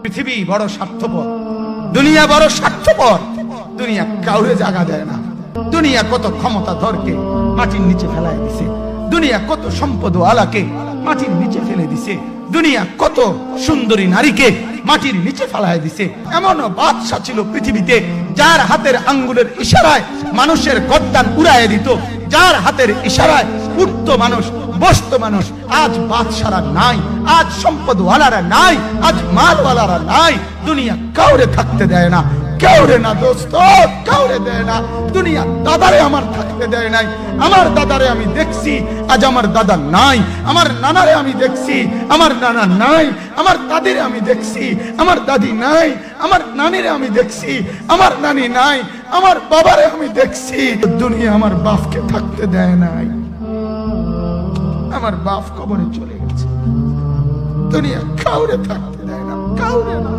পৃথিবী বড় স্বার্থপর, দুনিয়া বড় স্বার্থপর। দুনিয়া কাউরে জায়গা দেয় না। দুনিয়া কত ক্ষমতা ধরকে মাটির নিচে ফেলায় দিছে। দুনিয়া কত সম্পদ আলাকে মাটির নিচে ফেলে দিছে। দুনিয়া কত সুন্দরী নারীকে মাটির নিচে ফেলায় দিছে। এমনও বাদশা ছিল পৃথিবীতে যার হাতের আঙ্গুলের ইশারায় মানুষের গর্দান উড়াইয়ে দিত, যার হাতের ইশারায় উঠত মানুষ, বসত মানুষ। আজ বাদশারা নাই, আজ সম্পদওয়ালারা নাই, আজ মালওয়ালারা নাই। দুনিয়া কাউরে থাকতে দেয় না, কাউরে না দোস্ত, কাউরে দেয় না। দুনিয়া দাদারে আমার থাকতে দেয় নাই। আমার দাদারে আমি দেখছি, আজ আমার দাদা নাই। আমার নানারে আমি দেখছি, আমার নানা নাই। আমার দাদিরে আমি দেখছি, আমার দাদি নাই। আমার নানিরে আমি দেখছি, আমার নানি নাই। আমার বাবারে আমি দেখছি। দুনিয়া আমার বাপকে থাকতে দেয় নাই। আমার বাপ কবরে চলে গেছে। দুনিয়া কাউরে থাকতে দেয় না, কাউরে না।